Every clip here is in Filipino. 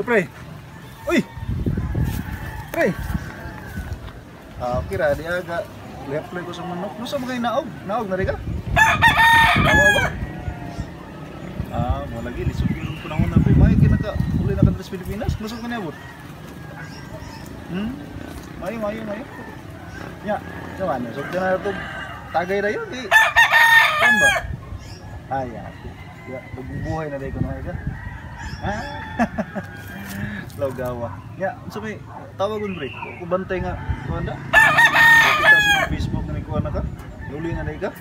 pre. Uy. Pre. Kira dia agak leplay ko sa manok. Nusa mga naog? Naog na rin ka? Tama ba? Mo lagi lisod yung panahon na pre. May kinaka uli na ka sa Pilipinas. Lusog ka niya bot. Mayo. Nya, naman. So na ito tagay na yun. Kan ba? Ya. Bubuhay na rin ko na ito. Logawa. Ya, so may tawagon pre. Kung bantay nga kuanda. Kita sa Facebook na may kuha na ka. Luli na rin ka.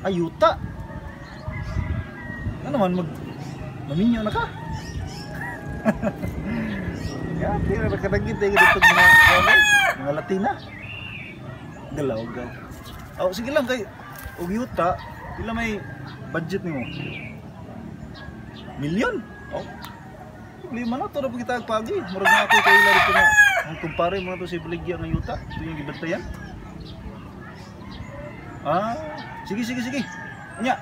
Ayuta. Ano man maminyo na ka. Ya, kira nakadagit dahil dito mga Latina. Galaw. Sige lang kay og yuta, pila may budget nimo? Milyon? Lima na to na kita agpagi. Murag na ako kay ila dito na. Ang kumpare mo na to si Baligya ng yuta. Ito yung gibantayan. Sige. Anya,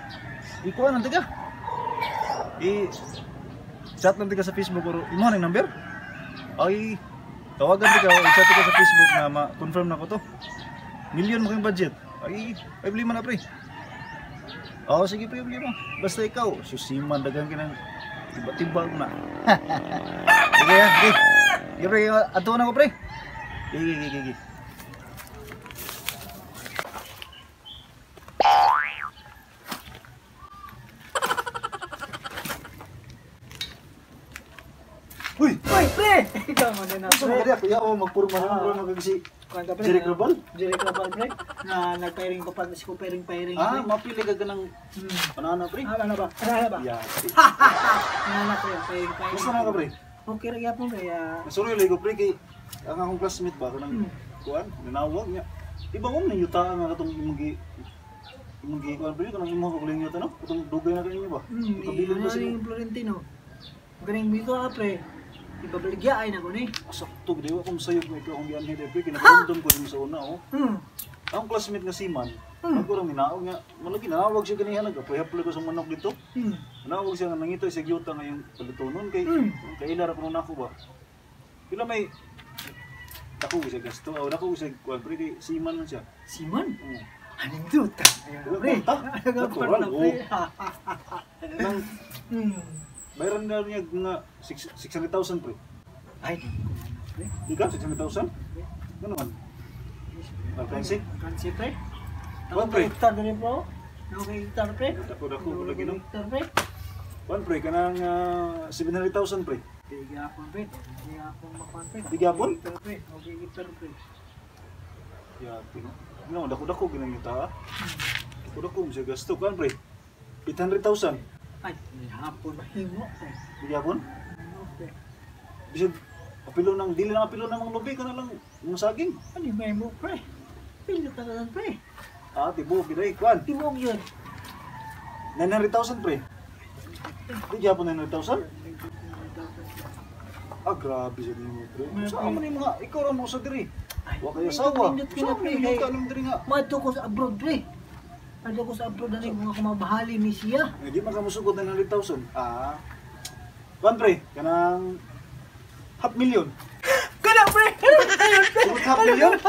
ikuha nanti ka. Chat nanti ka sa Facebook or imo na number? Ay, tawagan ka, i-chat ka sa Facebook na ma-confirm na ko to. Milyon mo kayong budget. Ay, bili mo na pre. Sige pre, bili mo. Basta ikaw, susiman, dagang ka ng tiba-tiba na. Sige ya, sige pre, atuan ako pre. Sige. Uy, pre! Ikaw mo din na, pre. Kaya magpurma naman magagisi. Jerry Crabal, pre. Na nag-pairing pa si ko pairing. Mapili ka ng banana, pre. Ano ba? Yeah. Anak ko yan, pairing. Gusto na ka, pre? Okay, rin po, kaya... Sorry, ko, pre, kay ang akong classmate ba, kanang kuhan, nanawag niya. Iba ko na yuta nga katong imagi kuhan, pre, kanang imo ko kuling yuta, no? Katong dugay na kanina ba? Ano yung Florentino? Galing dito ka, pre. Ibabaligyaay na ko ni. Sakto, di ba kung sayog na ikaw akong gianhin, pre, kinakondom ko din sa una, Ang classmate nga si Man, magkurang minaog nga, malagi nanawag siya ganihan, nagapayapli ko sa manok dito. Nanawag siya nga nangito, isang yuta ngayong palutunon, kailara ko nung ako ba. Pila may, dako siya gasto, dako siya, pre, si Man man siya. Simon? Anong duta? Pre, natural, Nang, bayaran na niya nga 600,000 pre. Ay, Di ka? 600,000? Ano naman? Alkansi? Kansi, pre. One, pre. Hektar rin po. Hektar, pre. Dako lagi no? Hektar, pre. One, pre, kanang 700,000 pre. Tigapon, pre. Tigapon, makuan, pre. Tigapon? Hektar, pre. Hektar, pre. Yati no? No, dako ginang yuta. Dako siya gasto. Kan pre? 800,000. Ay, may hapon mahimo, pre. Tigapon? Okay. Bisag apilo ng dili lang apilo ng mga lubi kana lang mga saging. Ano may mo, pre? Pilo talaga, pre. Tibo giday kwan. Timog yun. 900,000 pre. Tigapon 900,000? Grabe siya mo pre. Saan man yung mga ikaw ra mo sa diri? Wa kayo sawa. Saan man yung ka lang diri nga? Madto ko sa abroad, pre. Madto ko sa abroad na mga kumabahali ni siya. Di man ka musugod 900,000. Kwan pre, kanang 500,000. Kana, pre! Sugod 500,000?